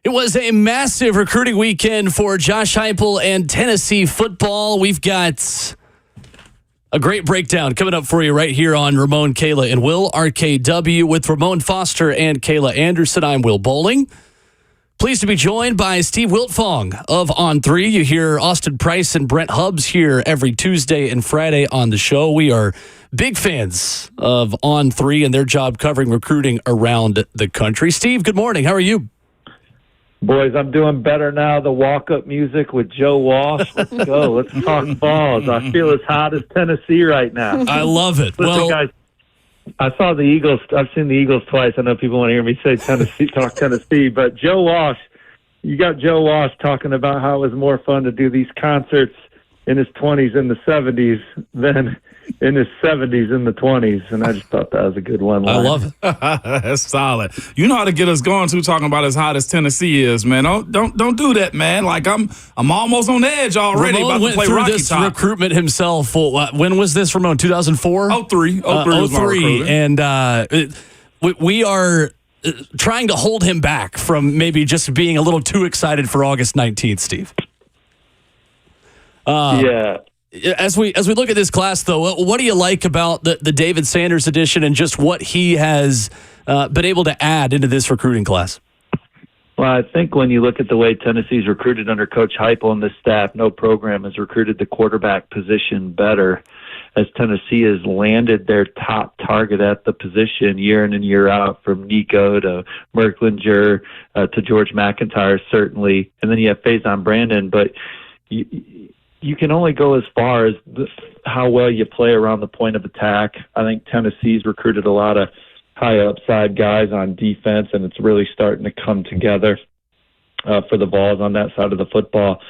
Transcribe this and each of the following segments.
It was a massive recruiting weekend for Josh Heupel and Tennessee football. We've got a great breakdown coming up for you right here on Ramon, Kayla, and Will, RKW, with Ramon Foster and Kayla Anderson. I'm Will Bowling. Pleased to be joined by Steve Wiltfong of On3. You hear Austin Price and Brent Hubbs here every Tuesday and Friday on the show. We are big fans of On3 and their job covering recruiting around the country. Steve, good morning. How are you? Boys, I'm doing better now. The walk-up music with Joe Walsh. Let's go. Let's talk Vols. I feel as hot as Tennessee right now. I love it. Listen, guys, I saw the Eagles. I've seen the Eagles twice. I know people want to hear me say Tennessee, talk Tennessee, but Joe Walsh, you got Joe Walsh talking about how it was more fun to do these concerts in his 20s in the 70s than in his 70s in the 20s, and I just thought that was a good one. I love it. That's solid. You know how to get us going too, talking about as hot as Tennessee is, man. Don't do that, man. Like I'm almost on edge already. Ramon about to play went Rocky through this Top. recruitment himself. When was this, Ramon? 2004? 03 was my recruiter. And we are trying to hold him back from maybe just being a little too excited for August 19th, Steve. Yeah. As we look at this class, though, what do you like about the David Sanders edition and just what he has been able to add into this recruiting class? Well, I think when you look at the way Tennessee's recruited under Coach Heupel and this staff, no program has recruited the quarterback position better, as Tennessee has landed their top target at the position year in and year out, from Nico to Merklinger to George McIntyre, certainly. And then you have Faison Brandon, but you can only go as far as how well you play around the point of attack. I think Tennessee's recruited a lot of high upside guys on defense, and it's really starting to come together for the Vols on that side of the football.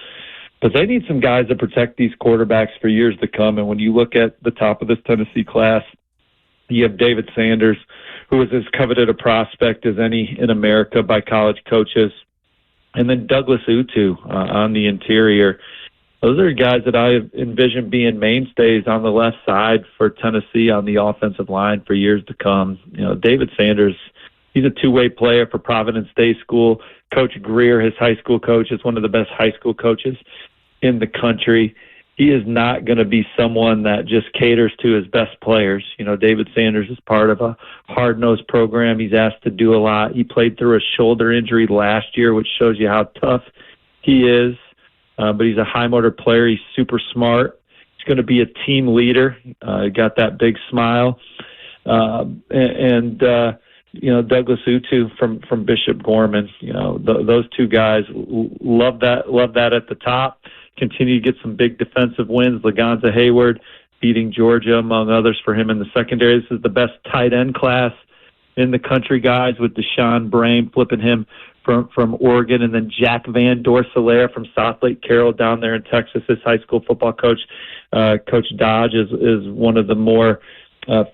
But they need some guys to protect these quarterbacks for years to come. And when you look at the top of this Tennessee class, you have David Sanders, who is as coveted a prospect as any in America by college coaches, and then Douglas Utu on the interior. Those are guys that I envision being mainstays on the left side for Tennessee on the offensive line for years to come. You know, David Sanders, he's a two-way player for Providence Day School. Coach Greer, his high school coach, is one of the best high school coaches in the country. He is not going to be someone that just caters to his best players. You know, David Sanders is part of a hard-nosed program. He's asked to do a lot. He played through a shoulder injury last year, which shows you how tough he is. But he's a high-motor player. He's super smart. He's going to be a team leader. Got that big smile. You know, Douglas Utu from Bishop Gorman. You know, those two guys love that at the top. Continue to get some big defensive wins. Lagonza Hayward beating Georgia, among others, for him in the secondary. This is the best tight end class in the country, guys, with Deshaun Brame flipping him from Oregon, and then Jack Van Dorselaere from South Lake Carroll down there in Texas. His high school football coach, Coach Dodge, is one of the more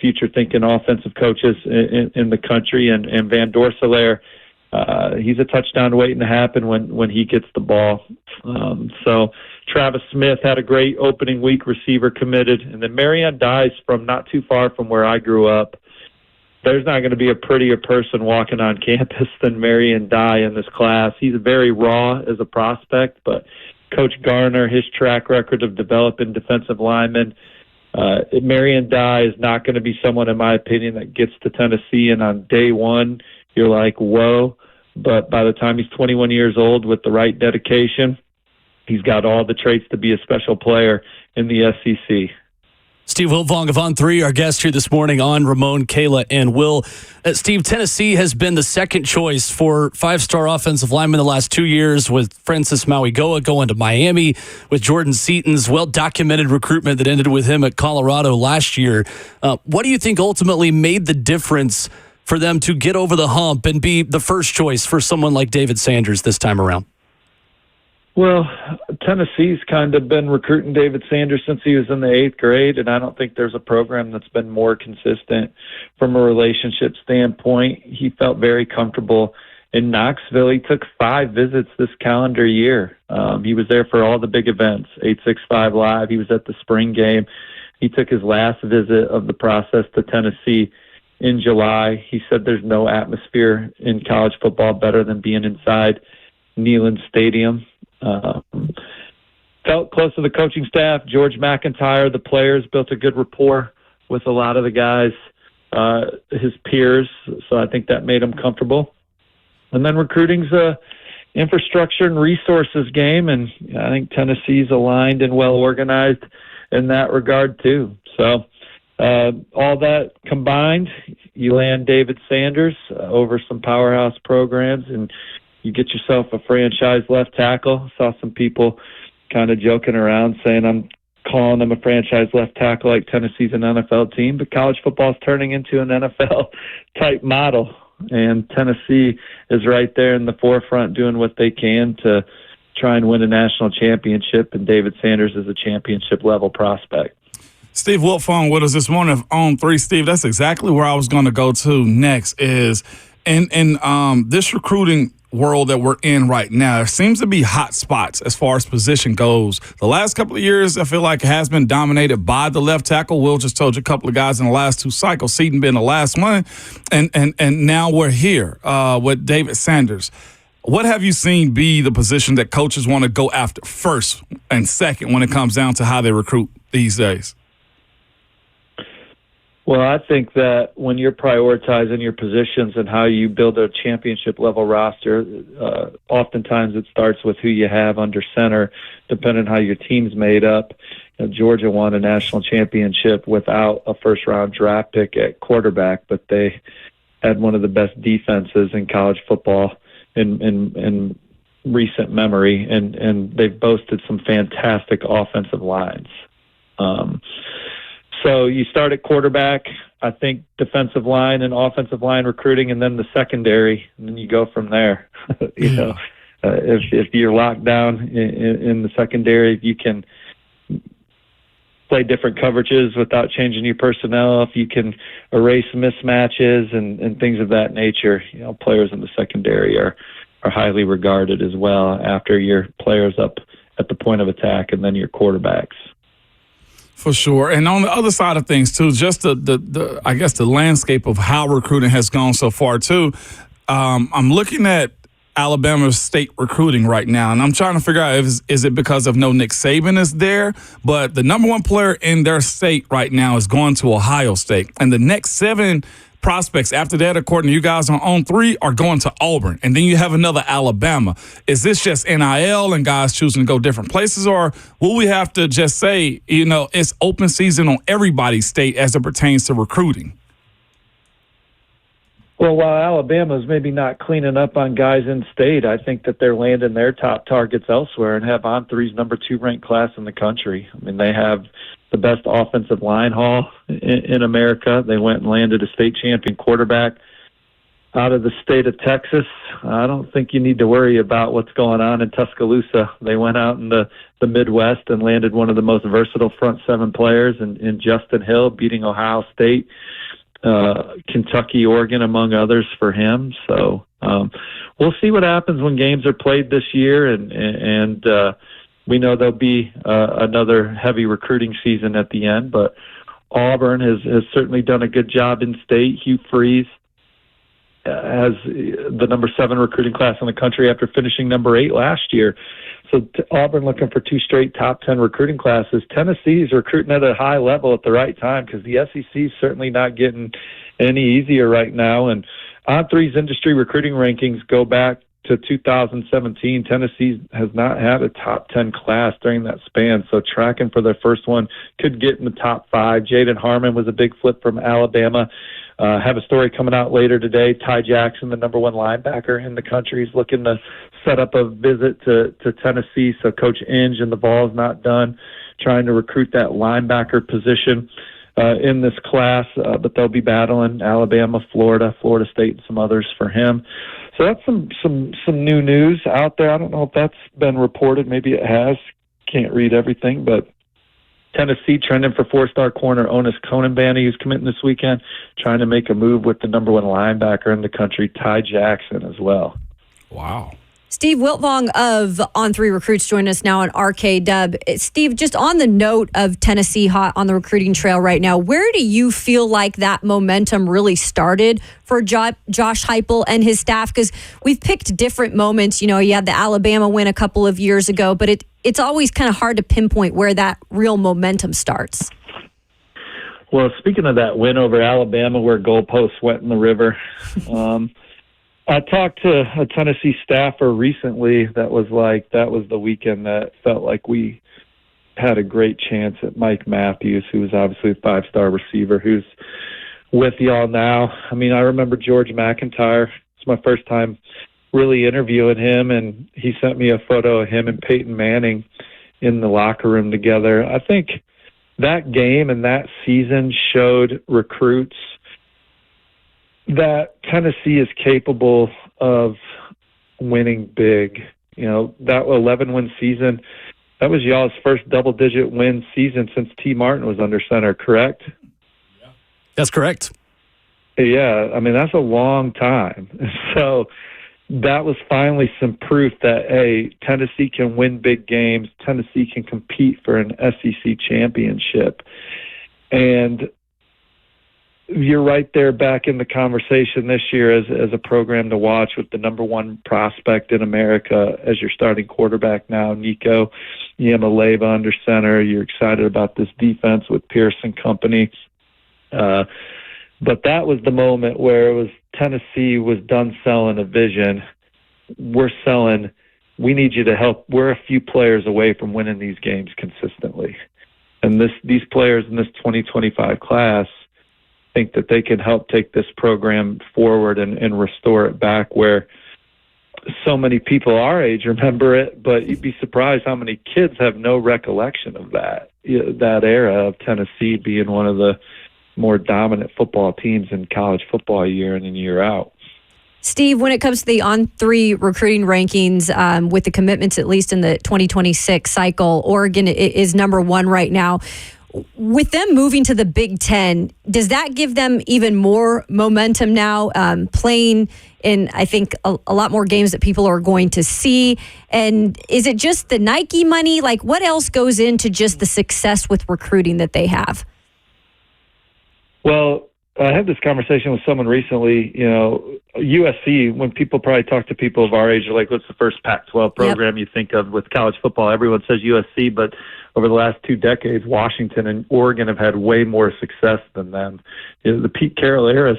future-thinking offensive coaches in the country. And Van Dorselaere, he's a touchdown waiting to happen when he gets the ball. So Travis Smith had a great opening week, receiver committed. And then Marianne Dice, from not too far from where I grew up. There's not going to be a prettier person walking on campus than Marion Dye in this class. He's very raw as a prospect, but Coach Garner, his track record of developing defensive linemen, Marion Dye is not going to be someone, in my opinion, that gets to Tennessee and on day one you're like, whoa. But by the time he's 21 years old, with the right dedication, he's got all the traits to be a special player in the SEC. Steve Wiltfong of On3, our guest here this morning on Ramon, Kayla, and Will. Steve, Tennessee has been the second choice for five-star offensive linemen the last 2 years, with Francis Mauigoa going to Miami, with Jordan Seaton's well-documented recruitment that ended with him at Colorado last year. What do you think ultimately made the difference for them to get over the hump and be the first choice for someone like David Sanders this time around? Well, Tennessee's kind of been recruiting David Sanders since he was in the 8th grade, and I don't think there's a program that's been more consistent from a relationship standpoint. He felt very comfortable in Knoxville. He took 5 visits this calendar year. He was there for all the big events, 865 Live. He was at the spring game. He took his last visit of the process to Tennessee in July. He said there's no atmosphere in college football better than being inside Neyland Stadium. Felt close to the coaching staff. George McIntyre, the players, built a good rapport with a lot of the guys, his peers, so I think that made him comfortable. And then recruiting's a infrastructure and resources game, and I think Tennessee's aligned and well organized in that regard too. So all that combined, you land David Sanders over some powerhouse programs, and you get yourself a franchise left tackle. Saw some people kind of joking around saying I'm calling them a franchise left tackle like Tennessee's an NFL team, but college football is turning into an NFL type model. And Tennessee is right there in the forefront doing what they can to try and win a national championship, and David Sanders is a championship-level prospect. Steve Wiltfong with us this morning of On 3. Steve, that's exactly where I was going to go to next is in this recruiting world that we're in right now, there seems to be hot spots as far as position goes. The last couple of years, I feel like it has been dominated by the left tackle. Will just told you a couple of guys in the last 2 cycles, Seaton being the last one, and now we're here with David Sanders. What have you seen be the position that coaches want to go after first and second when it comes down to how they recruit these days? Well, I think that when you're prioritizing your positions and how you build a championship-level roster, oftentimes it starts with who you have under center, depending on how your team's made up. Georgia won a national championship without a first-round draft pick at quarterback, but they had one of the best defenses in college football in recent memory, and they've boasted some fantastic offensive lines. So you start at quarterback, I think defensive line and offensive line recruiting, and then the secondary, and then you go from there. If you're locked down in the secondary, if you can play different coverages without changing your personnel, if you can erase mismatches and things of that nature, players in the secondary are highly regarded as well after your players up at the point of attack and then your quarterbacks. For sure. And on the other side of things, too, just the I guess the landscape of how recruiting has gone so far, too. I'm looking at Alabama's state recruiting right now, and I'm trying to figure out is it because of no Nick Saban is there, but the number one player in their state right now is going to Ohio State. And the next 7 prospects after that, according to you guys on 3, are going to Auburn. And then you have another Alabama. Is this just NIL and guys choosing to go different places, or will we have to just say, it's open season on everybody's state as it pertains to recruiting? Well, while Alabama's maybe not cleaning up on guys in state, I think that they're landing their top targets elsewhere and have On3's number 2 ranked class in the country. I mean, they have the best offensive line haul in America. They went and landed a state champion quarterback out of the state of Texas. I don't think you need to worry about what's going on in Tuscaloosa. They went out in the Midwest and landed one of the most versatile front 7 players in Justin Hill, beating Ohio State, Kentucky, Oregon, among others for him. So we'll see what happens when games are played this year, and we know there'll be another heavy recruiting season at the end, but Auburn has certainly done a good job in state. Hugh Freeze has the number 7 recruiting class in the country after finishing number 8 last year. So Auburn looking for 2 straight top 10 recruiting classes. Tennessee is recruiting at a high level at the right time because the SEC is certainly not getting any easier right now. And On3's industry recruiting rankings go back to 2017. Tennessee has not had a top 10 class during that span, so tracking for their first one could get in the top 5. Jaden Harmon was a big flip from Alabama. Have a story coming out later today. Ty Jackson, the number 1 linebacker in the country, is looking to set up a visit to Tennessee. So Coach Inge and the Vols not done trying to recruit that linebacker position in this class, but they'll be battling Alabama, Florida State, and some others for him. So that's some new news out there. I don't know if that's been reported. Maybe it has. Can't read everything, but Tennessee trending for 4-star corner Onis Conanbanny, who's committing this weekend, trying to make a move with the number 1 linebacker in the country, Ty Jackson, as well. Wow. Steve Wiltfong of On3 Recruits joined us now on RKW. Steve, just on the note of Tennessee hot on the recruiting trail right now, where do you feel like that momentum really started for Josh Heupel and his staff? Because we've picked different moments. You know, you had the Alabama win a couple of years ago, but it's always kind of hard to pinpoint where that real momentum starts. Well, speaking of that win over Alabama where goalposts went in the river, I talked to a Tennessee staffer recently that was the weekend that felt like we had a great chance at Mike Matthews, who was obviously a 5-star receiver, who's with y'all now. I mean, I remember George McIntyre. It's my first time really interviewing him, and he sent me a photo of him and Peyton Manning in the locker room together. I think that game and that season showed recruits that Tennessee is capable of winning big. You know, that 11-win season, that was y'all's first double-digit win season since T. Martin was under center, correct? Yeah. That's correct. Yeah, I mean, that's a long time. So that was finally some proof that, hey, Tennessee can win big games. Tennessee can compete for an SEC championship. And you're right there back in the conversation this year as a program to watch with the number one prospect in America as your starting quarterback now, Nico Yamaleva under center. You're excited about this defense with Pierce and company. But that was the moment where it was Tennessee was done selling a vision. We're selling, we need you to help. We're a few players away from winning these games consistently. And these players in this 2025 class think that they can help take this program forward and restore it back where so many people our age remember it, but you'd be surprised how many kids have no recollection of that era of Tennessee being one of the more dominant football teams in college football year in and year out. Steve, when it comes to the On3 recruiting rankings, with the commitments at least in the 2026 cycle, Oregon is number one right now. With them moving to the Big Ten, does that give them even more momentum now, playing in, I think, a lot more games that people are going to see? And is it just the Nike money? Like, what else goes into just the success with recruiting that they have? Well, I had this conversation with someone recently. You know, USC, when people probably talk to people of our age, are like, what's the first Pac-12 program you think of with college football? Everyone says USC, but over the last 2 decades, Washington and Oregon have had way more success than them. You know, the Pete Carroll era,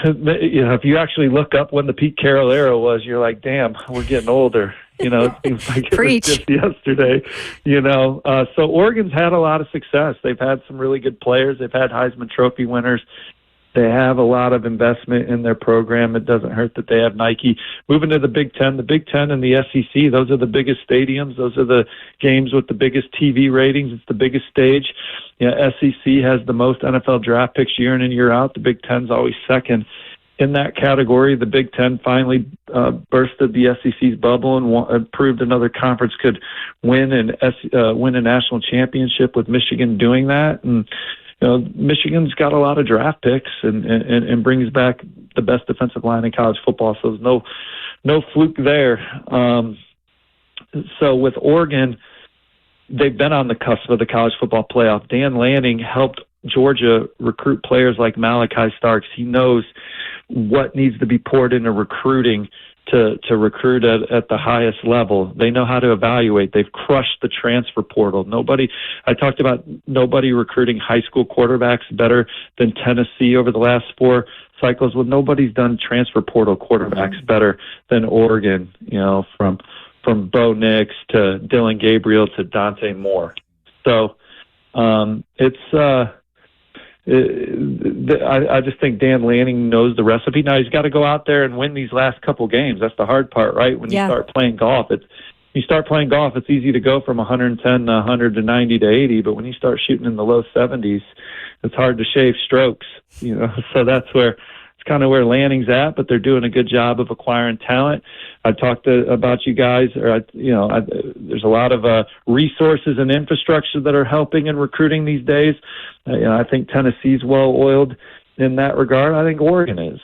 you know, if you actually look up when the Pete Carroll era was, you're like, damn, we're getting older. You know, it seems like it was just yesterday, you know. So Oregon's had a lot of success. They've had some really good players. They've had Heisman Trophy winners. They have a lot of investment in their program. It doesn't hurt that they have Nike. Moving to the Big Ten and the SEC, those are the biggest stadiums. Those are the games with the biggest TV ratings. It's the biggest stage. You know, SEC has the most NFL draft picks year in and year out. The Big Ten's always second. In that category, the Big Ten finally bursted the SEC's bubble and proved another conference could win a national championship with Michigan doing that. And you know, Michigan's got a lot of draft picks and brings back the best defensive line in college football. So there's no fluke there. So with Oregon, they've been on the cusp of the college football playoff. Dan Lanning helped Georgia recruit players like Malachi Starks. He knows what needs to be poured into recruiting to recruit at the highest level. They know how to evaluate. They've crushed the transfer portal. I talked about nobody recruiting high school quarterbacks better than Tennessee over the last 4 cycles. Well, nobody's done transfer portal quarterbacks better than Oregon, you know, from Bo Nix to Dylan Gabriel to Dante Moore. So I just think Dan Lanning knows the recipe. Now he's got to go out there and win these last couple games. That's the hard part, right? When you start playing golf, it's easy to go from 110 to 100 to 90 to 80, but when you start shooting in the low 70s, it's hard to shave strokes, you know. So that's where it's kind of where Lanning's at, but they're doing a good job of acquiring talent. I talked about you guys, there's a lot of resources and infrastructure that are helping in recruiting these days. I think Tennessee's well-oiled. in that regard, I think Oregon is.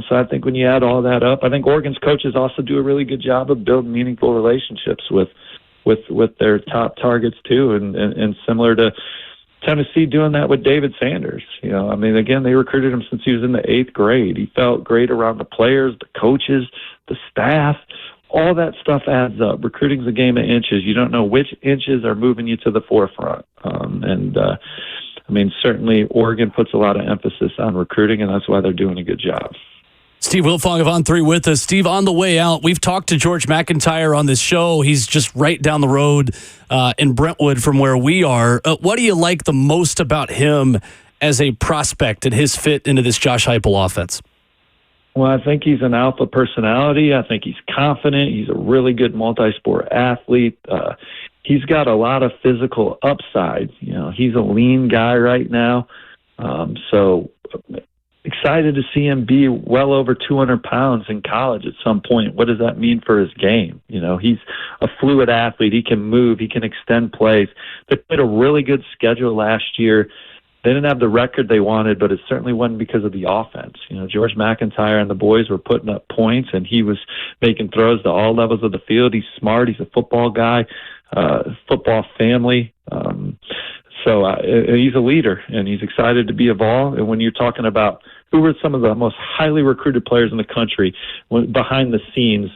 So I think when you add all that up, I think Oregon's coaches also do a really good job of building meaningful relationships with their top targets too, and similar to Tennessee doing that with David Sanders. Again, they recruited him since he was in the 8th grade. He felt great around the players, the coaches, the staff. All that stuff adds up. Recruiting's a game of inches. You don't know which inches are moving you to the forefront. Certainly Oregon puts a lot of emphasis on recruiting, and that's why they're doing a good job. Steve Wiltfong of On 3 with us. Steve, on the way out, we've talked to George McIntyre on this show. He's just right down the road in Brentwood from where we are. What do you like the most about him as a prospect and his fit into this Josh Heupel offense? Well, I think he's an alpha personality. I think he's confident. He's a really good multi-sport athlete. He's got a lot of physical upside. He's a lean guy right now. So excited to see him be well over 200 pounds in college at some point. What does that mean for his game? He's a fluid athlete. He can move. He can extend plays. They played a really good schedule last year. They didn't have the record they wanted, but it certainly wasn't because of the offense. George McIntyre and the boys were putting up points, and he was making throws to all levels of the field. He's smart. He's a football guy, football family. So he's a leader, and he's excited to be a Vol. And when you're talking about who were some of the most highly recruited players in the country behind the scenes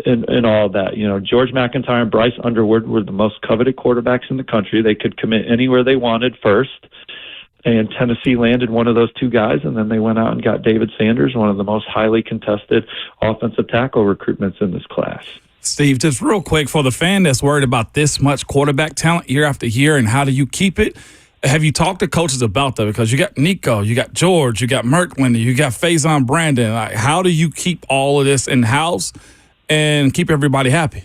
in all of that, George McIntyre and Bryce Underwood were the most coveted quarterbacks in the country. They could commit anywhere they wanted first. And Tennessee landed one of those two guys, and then they went out and got David Sanders, one of the most highly contested offensive tackle recruitments in this class. Steve, just real quick, for the fan that's worried about this much quarterback talent year after year and how do you keep it, have you talked to coaches about that? Because you got Nico, you got George, you got Merkland, you got Faison Brandon. How do you keep all of this in-house and keep everybody happy?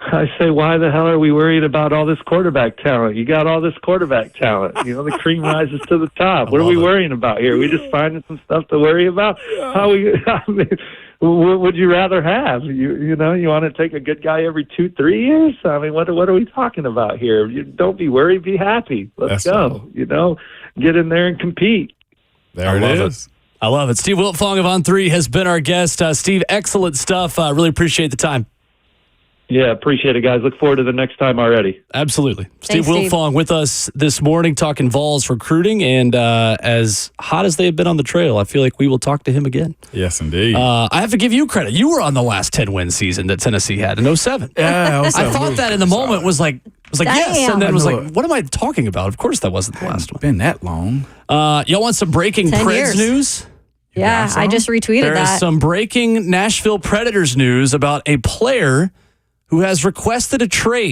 I say, why the hell are we worried about all this quarterback talent? You got all this quarterback talent. The cream rises to the top. What are we worrying about here? We just finding some stuff to worry about? What would you rather have? You want to take a good guy every 2-3 years? What are we talking about here? Don't be worried. Be happy. Let's go. Get in there and compete. There it is. I love it. Steve Wiltfong of On 3 has been our guest. Steve, excellent stuff. Really appreciate the time. Yeah, appreciate it, guys. Look forward to the next time already. Absolutely. Thanks, Steve Wiltfong with us this morning talking Vols recruiting, and as hot as they have been on the trail, I feel like we will talk to him again. Yes, indeed. I have to give you credit. You were on the last 10-win season that Tennessee had in 07. Yeah, I thought that in the moment was like yes, and then was like, what am I talking about? Of course that wasn't the last one. Been that long. Y'all want some breaking 10 Preds years. news? Yeah, I just retweeted There that. is some breaking Nashville Predators news about a player who has requested a trade